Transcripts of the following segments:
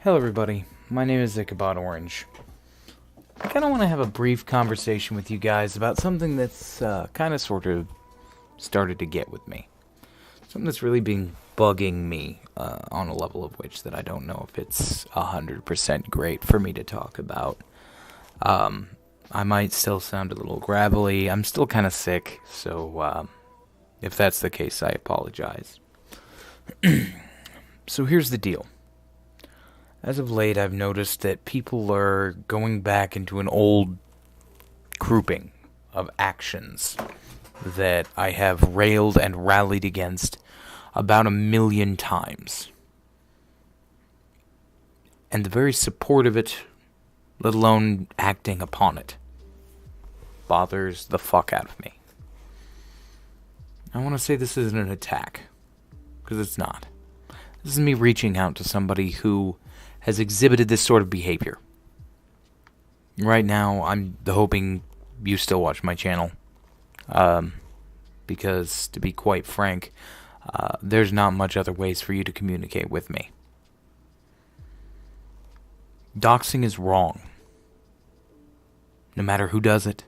Hello everybody, my name is Ichabod Orange. I kind of want to have a brief conversation with you guys about something that's kind of sort of started to get with me. Something that's really been bugging me on a level of which that I don't know if it's 100% great for me to talk about. I might still sound a little gravelly, I'm still kind of sick, so if that's the case, I apologize. So here's the deal. As of late, I've noticed that people are going back into an old grouping of actions that I have railed and rallied against about 1,000,000 times. And the very support of it, let alone acting upon it, bothers the fuck out of me. I want to say this isn't an attack, because it's not. This is me reaching out to somebody who has exhibited this sort of behavior. Right now, I'm hoping you still watch my channel. Because, to be quite frank, there's not much other ways for you to communicate with me. Doxing is wrong. No matter who does it,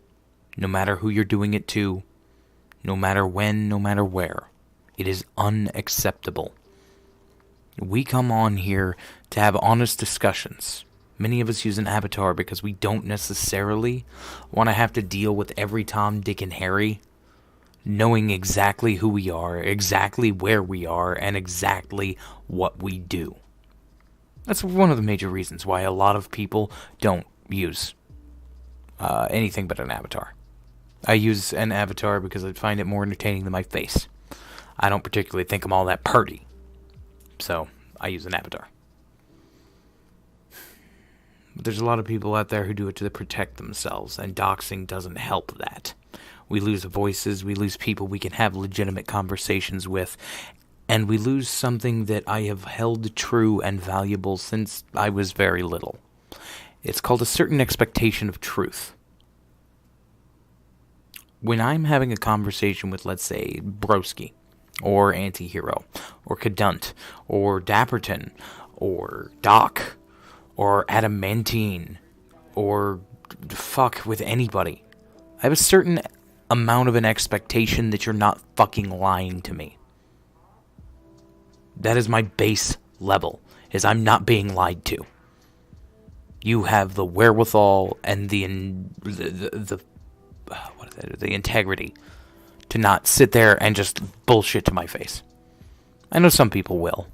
no matter who you're doing it to, no matter when, no matter where, it is unacceptable. We come on here to have honest discussions. Many of us use an avatar because we don't necessarily want to have to deal with every Tom, Dick, and Harry knowing exactly who we are, exactly where we are, and exactly what we do. That's one of the major reasons why a lot of people don't use anything but an avatar. I use an avatar because I find it more entertaining than my face. I don't particularly think I'm all that purty. So, I use an avatar. But there's a lot of people out there who do it to protect themselves, and doxing doesn't help that. We lose voices, we lose people we can have legitimate conversations with, and we lose something that I have held true and valuable since I was very little. It's called a certain expectation of truth. When I'm having a conversation with, let's say, Broski, or Antihero, or Cadunt, or Dapperton, or Doc, or Adamantine, or fuck with anybody, I have a certain amount of an expectation that you're not fucking lying to me. That is my base level, is I'm not being lied to. You have the wherewithal and the integrity to not sit there and just bullshit to my face. I know some people will.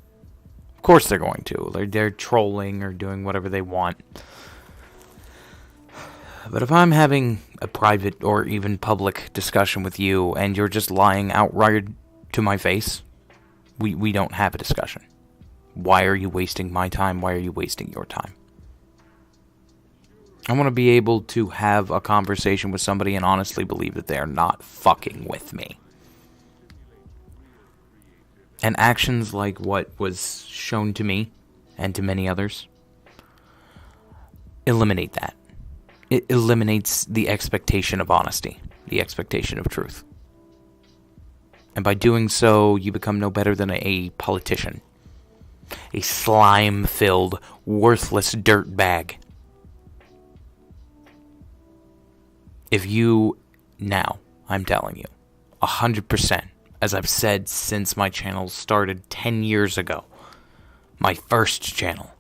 Of course they're going to. They're trolling or doing whatever they want. But if I'm having a private or even public discussion with you and you're just lying outright to my face, we don't have a discussion. Why are you wasting my time? Why are you wasting your time? I want to be able to have a conversation with somebody and honestly believe that they are not fucking with me. And actions like what was shown to me, and to many others, eliminate that. It eliminates the expectation of honesty, the expectation of truth. And by doing so, you become no better than a politician. A slime-filled, worthless dirtbag. If you, now, I'm telling you, 100%, as I've said since my channel started 10 years ago, my first channel,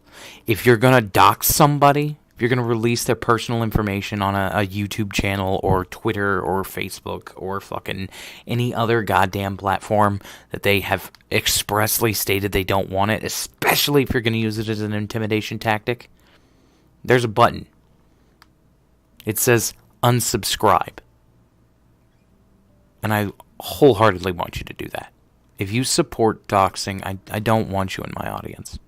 if you're gonna dox somebody, if you're gonna release their personal information on a YouTube channel or Twitter or Facebook or fucking any other goddamn platform that they have expressly stated they don't want it, especially if you're gonna use it as an intimidation tactic, there's a button. It says unsubscribe. And I wholeheartedly want you to do that. If you support doxing, I don't want you in my audience.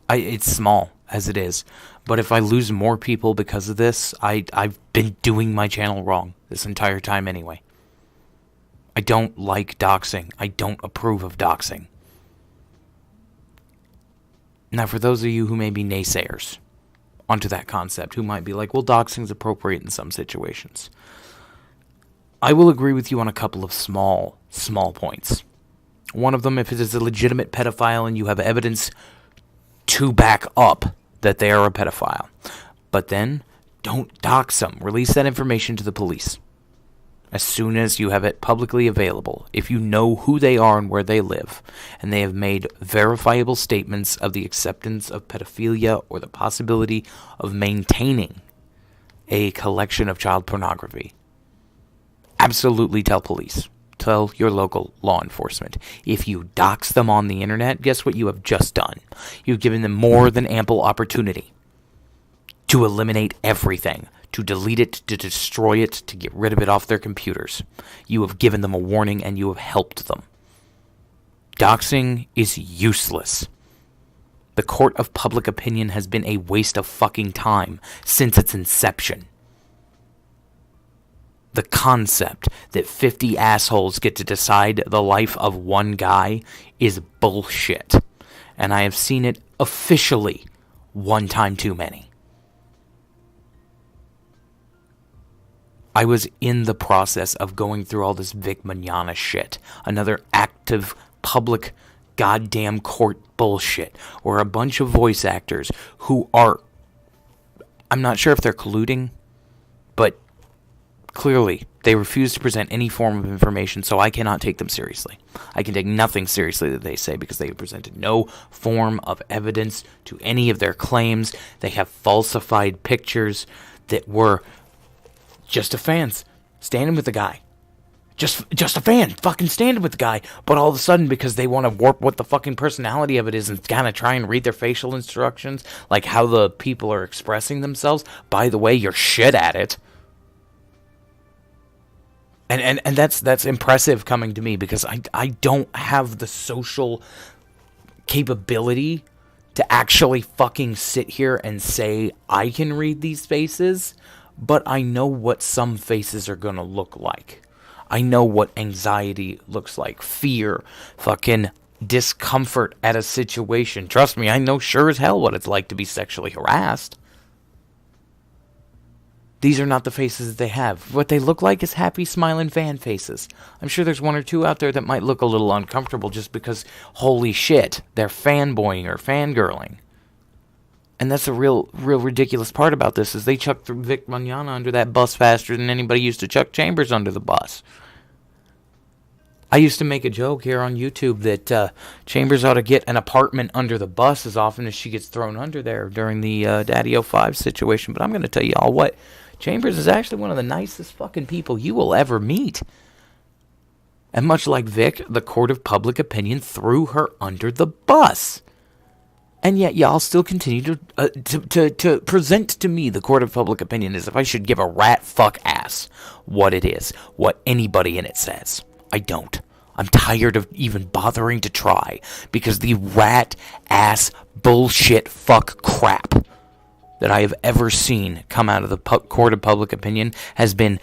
It's small, as it is. But if I lose more people because of this, I've been doing my channel wrong this entire time anyway. I don't like doxing. I don't approve of doxing. Now, for those of you who may be naysayers onto that concept, who might be like, well, doxing's appropriate in some situations, I will agree with you on a couple of small points. One of them, if it is a legitimate pedophile and you have evidence to back up that they are a pedophile. But then, don't dox them. Release that information to the police as soon as you have it publicly available. If you know who they are and where they live, and they have made verifiable statements of the acceptance of pedophilia or the possibility of maintaining a collection of child pornography, absolutely tell police. Tell your local law enforcement. If you dox them on the internet, guess what you have just done? You've given them more than ample opportunity to eliminate everything, to delete it, to destroy it, to get rid of it off their computers. You have given them a warning and you have helped them. Doxing is useless. The court of public opinion has been a waste of fucking time since its inception. The concept that 50 assholes get to decide the life of one guy is bullshit. And I have seen it officially one time too many. I was in the process of going through all this Vic Mignogna shit. Another active public goddamn court bullshit. Where a bunch of voice actors who are... I'm not sure if they're colluding, but clearly they refuse to present any form of information, so I cannot take them seriously. I can take nothing seriously that they say because they have presented no form of evidence to any of their claims. They have falsified pictures that were... just a fans standing with the guy. Just a fan fucking standing with the guy. But all of a sudden, because they want to warp what the fucking personality of it is and kind of try and read their facial instructions, like how the people are expressing themselves, by the way, you're shit at it. And that's impressive coming to me because I don't have the social capability to actually fucking sit here and say I can read these faces. But I know what some faces are going to look like. I know what anxiety looks like. Fear. Fucking discomfort at a situation. Trust me, I know sure as hell what it's like to be sexually harassed. These are not the faces that they have. What they look like is happy, smiling fan faces. I'm sure there's one or two out there that might look a little uncomfortable just because, holy shit, they're fanboying or fangirling. And that's the real ridiculous part about this, is they chucked Vic Mignogna under that bus faster than anybody used to chuck Chambers under the bus. I used to make a joke here on YouTube that Chambers ought to get an apartment under the bus as often as she gets thrown under there during the Daddy 05 situation. But I'm going to tell you all what, Chambers is actually one of the nicest fucking people you will ever meet. And much like Vic, the court of public opinion threw her under the bus. And yet y'all still continue to present to me the court of public opinion as if I should give a rat fuck ass what it is, what anybody in it says. I don't. I'm tired of even bothering to try, because the rat ass bullshit fuck crap that I have ever seen come out of the court of public opinion has been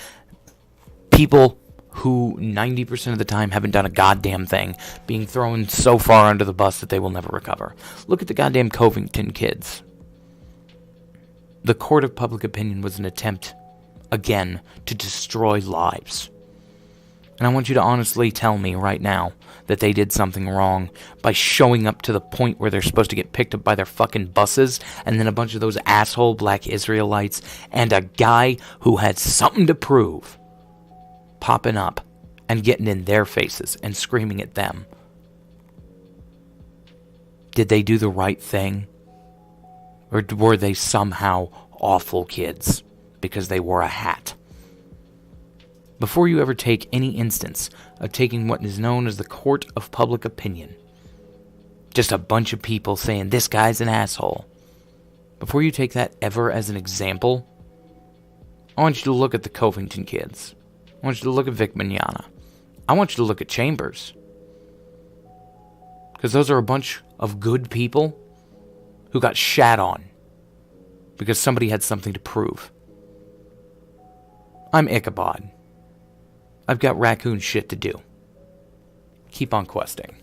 people who 90% of the time haven't done a goddamn thing, being thrown so far under the bus that they will never recover. Look at the goddamn Covington kids. The court of public opinion was an attempt, again, to destroy lives. And I want you to honestly tell me right now that they did something wrong by showing up to the point where they're supposed to get picked up by their fucking buses, and then a bunch of those asshole black Israelites and a guy who had something to prove popping up and getting in their faces and screaming at them. Did they do the right thing? Or were they somehow awful kids because they wore a hat? Before you ever take any instance of taking what is known as the court of public opinion, just a bunch of people saying this guy's an asshole, before you take that ever as an example, I want you to look at the Covington kids. I want you to look at Vic Mignogna. I want you to look at Chambers. Because those are a bunch of good people who got shat on because somebody had something to prove. I'm Ichabod. I've got raccoon shit to do. Keep on questing.